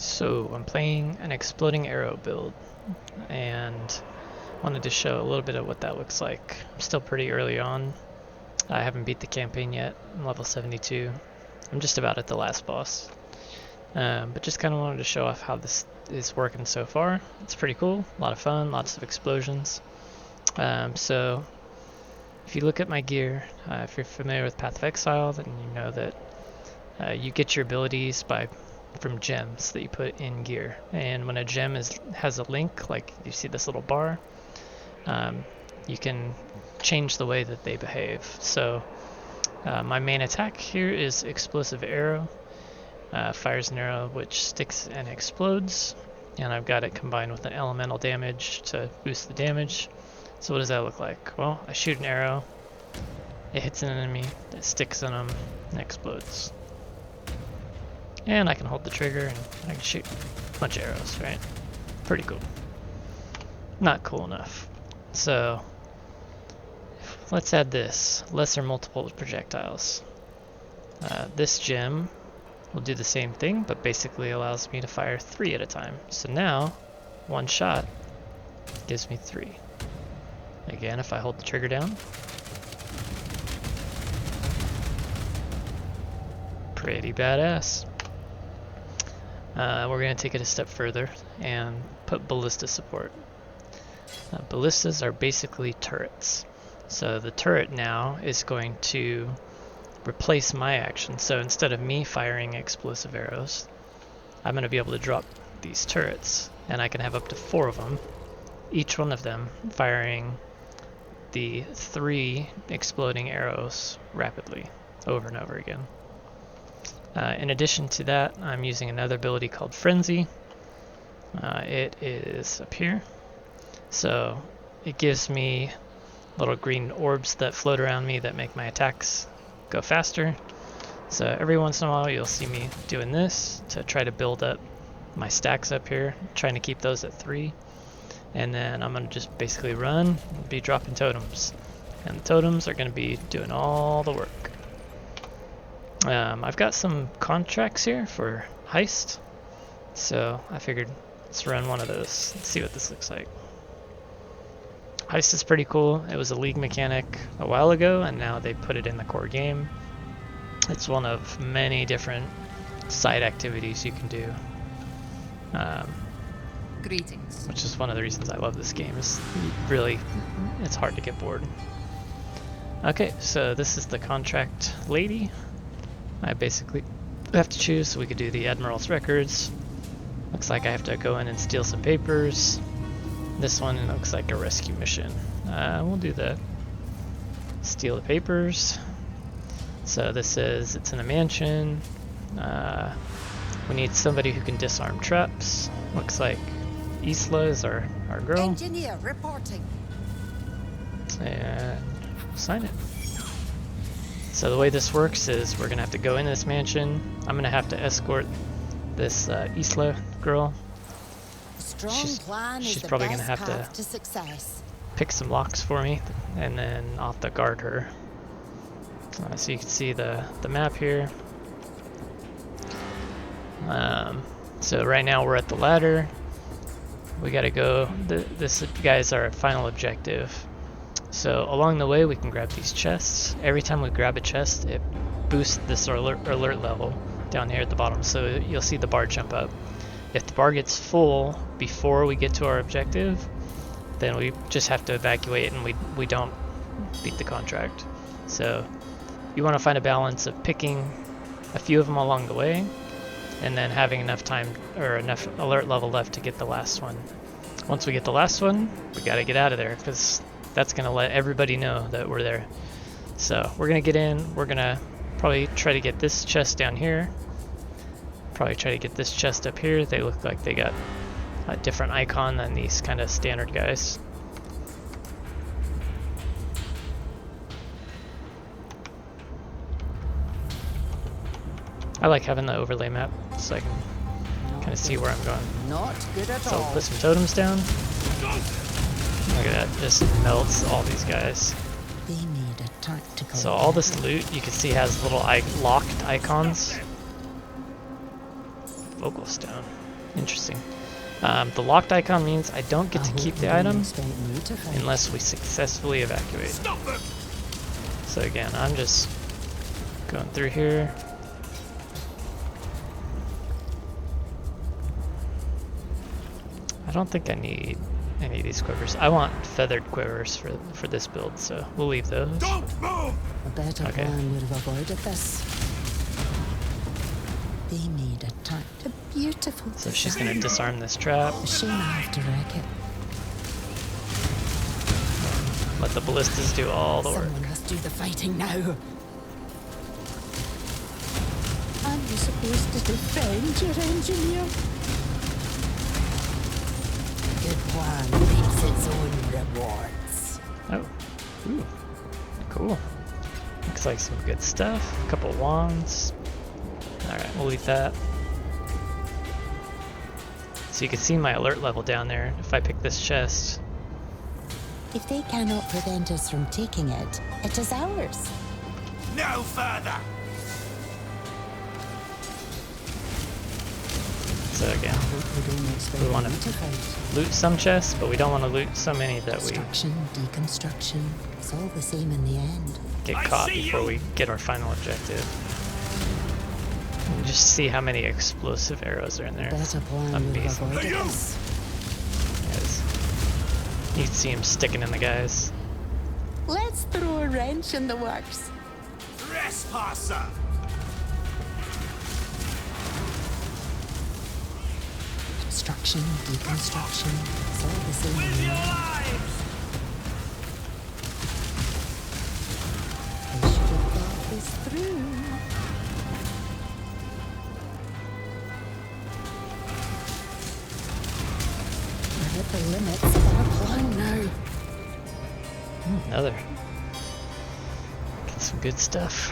So I'm playing an exploding arrow build and wanted to show a little bit of what that looks like. I'm still pretty early on. I haven't beat the campaign yet. I'm level 72. I'm just about at the last boss. But just kind of wanted to show off how this is working so far. It's pretty cool, a lot of fun, lots of explosions. So if you look at my gear, if you're familiar with Path of Exile, then you know that you get your abilities from gems that you put in gear. And when a gem has a link, like you see this little bar, you can change the way that they behave. So my main attack here is Explosive Arrow. Fires an arrow which sticks and explodes, and I've got it combined with an elemental damage to boost the damage. So what does that look like? Well, I shoot an arrow, it hits an enemy, it sticks in them, and explodes. And I can hold the trigger and I can shoot a bunch of arrows, right? Pretty cool. Not cool enough. So let's add this, lesser multiple projectiles. This gem will do the same thing, but basically allows me to fire 3 at a time. So now, one shot gives me 3. Again, if I hold the trigger down. Pretty badass. We're going to take it a step further and put ballista support. Ballistas are basically turrets. So the turret now is going to replace my action. So instead of me firing explosive arrows, I'm going to be able to drop these turrets, and I can have up to 4 of them, each one of them firing the 3 exploding arrows rapidly over and over again. In addition to that, I'm using another ability called Frenzy. It is up here. So it gives me little green orbs that float around me that make my attacks go faster. So every once in a while you'll see me doing this to try to build up my stacks up here, trying to keep those at 3. And then I'm going to just basically run and be dropping totems. And the totems are going to be doing all the work. I've got some contracts here for Heist. So I figured let's run one of those and see what this looks like. Heist is pretty cool. It was a League mechanic a while ago, and now they put it in the core game. It's one of many different side activities you can do. Greetings. Which is one of the reasons I love this game. Is really, it's hard to get bored. Okay, so this is the contract lady. I basically have to choose, so we could do the Admiral's records. Looks like I have to go in and steal some papers. This one looks like a rescue mission. We'll do that. Steal the papers. So this is, it's in a mansion. We need somebody who can disarm traps. Looks like Isla is our girl. Engineer reporting. And sign it. So the way this works is we're gonna have to go in this mansion. I'm gonna have to escort this Isla girl. She's probably going to have to pick some locks for me, and then I'll have to guard her. So you can see the map here. So right now we're at the ladder. We got to go. This guys our final objective. So along the way we can grab these chests. Every time we grab a chest, it boosts this alert level down here at the bottom. So you'll see the bar jump up. If the bar gets full before we get to our objective, then we just have to evacuate and we don't beat the contract. So you want to find a balance of picking a few of them along the way and then having enough time or enough alert level left to get the last one. Once we get the last one, we got to get out of there because that's going to let everybody know that we're there. So we're going to get in. We're going to probably try to get this chest down here. Probably try to get this chest up here. They look like they got a different icon than these kind of standard guys. I like having the overlay map so I can kind of see where I'm going. Not good at So all. I'll put some totems down. Look at that, just melts all these guys. They need a tactical. So all this loot you can see has little locked icons. Vocal stone. Interesting. The locked icon means I don't get to keep the item unless we successfully evacuate. So again, I'm just going through here. I don't think I need any of these quivers. I want feathered quivers for this build, so we'll leave those. Don't move! A better plan would have avoided this. They made a beautiful So she's gonna disarm this trap. A shame I have to wreck it. Let the ballistas do all the work. Someone must do the fighting now. Aren't you supposed to defend your engineer? Good plan reaps its own rewards. Oh, ooh, cool. Looks like some good stuff. A couple wands. Alright, we'll leave that. So you can see my alert level down there if I pick this chest. If they cannot prevent us from taking it, it is ours. No further! So again, we want to loot some chests, but we don't want to loot so many that we Destruction, deconstruction, it's all the same in the end. get caught before we get our final objective. And just see how many explosive arrows are in there. Better plan would have Amazing. avoided this. Yes. You can see him sticking in the guys. Let's throw a wrench in the works. Trespasser! Construction, deconstruction, it's all the same in With the your end. lives! I should have thought this through. We're at the limits of our plan now. Another. Get some good stuff.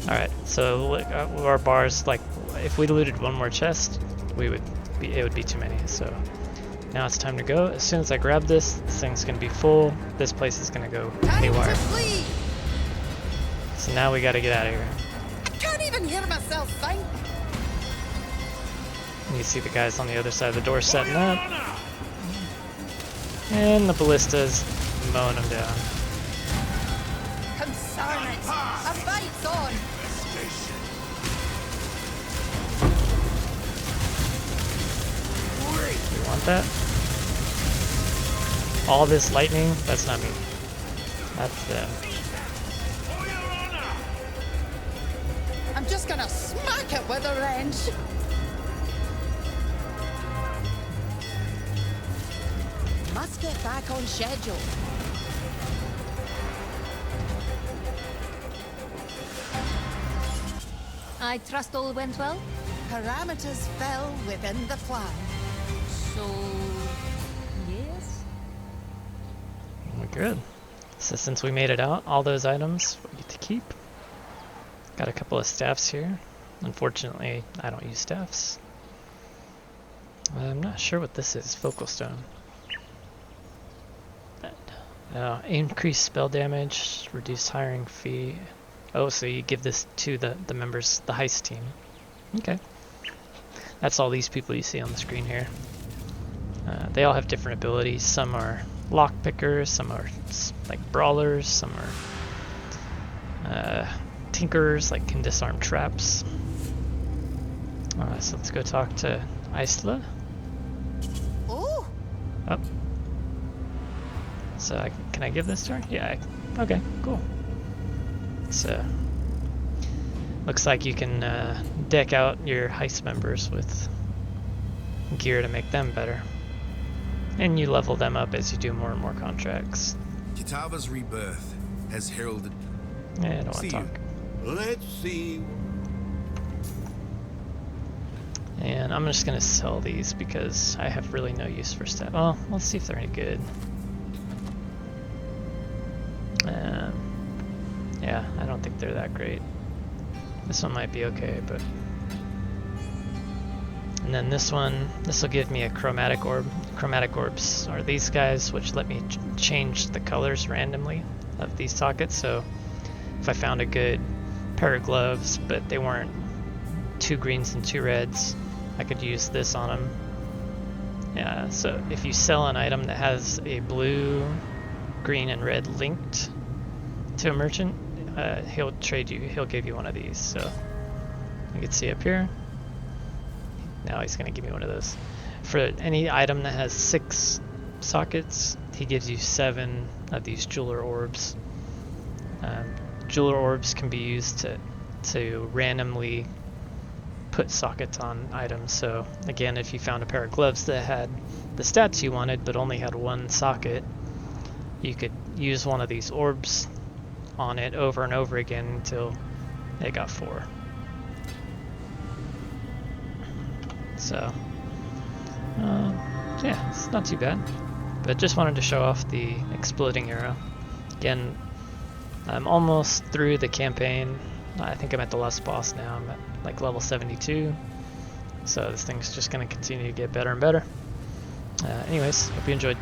Alright, so look, our bars, like, if we looted one more chest, it would be too many. So now it's time to go. As soon as I grab this thing's gonna be full. This place is gonna go haywire. So now we gotta get out of here. Can't even hear myself think. You see the guys on the other side of the door setting up. And the ballistas mowing them down. Concern it. A fight's on. You want that? All this lightning? That's not me. That's them. I'm just gonna smack it with a wrench. Must get back on schedule. I trust all went well? Parameters fell within the plan. So, yes? We're good. So since we made it out, all those items we get to keep. Got a couple of staffs here. Unfortunately, I don't use staffs. I'm not sure what this is. Focal stone. Increase spell damage, reduce hiring fee. Oh, so you give this to the members, the heist team. Okay. That's all these people you see on the screen here. They all have different abilities. Some are lock pickers, some are like brawlers, some are tinkerers, like can disarm traps. So let's go talk to Isla. Oh, Oh. So can I give this to her? Yeah. Okay. Cool. So looks like you can deck out your heist members with gear to make them better, and you level them up as you do more and more contracts. Kitava's rebirth has heralded. Yeah, I don't want to talk. Let's see. And I'm just gonna sell these because I have really no use for stuff. Well, let's see if they're any good. Yeah, I don't think they're that great. This one might be okay, but... And then this one, this will give me a chromatic orb. Chromatic orbs are these guys, which let me change the colors randomly of these sockets. So if I found a good pair of gloves, but they weren't 2 greens and 2 reds, I could use this on him. Yeah, so if you sell an item that has a blue, green, and red linked to a merchant, he'll give you one of these. So you can see up here. Now he's gonna give me one of those. For any item that has 6 sockets, he gives you 7 of these jeweler orbs. Jeweler orbs can be used to randomly put sockets on items. So again, if you found a pair of gloves that had the stats you wanted but only had 1 socket, you could use one of these orbs on it over and over again until it got 4. So yeah, it's not too bad, but just wanted to show off the exploding arrow. Again, I'm almost through the campaign. I think I'm at the last boss now. I'm at like level 72, so this thing's just going to continue to get better and better. Anyways, hope you enjoyed.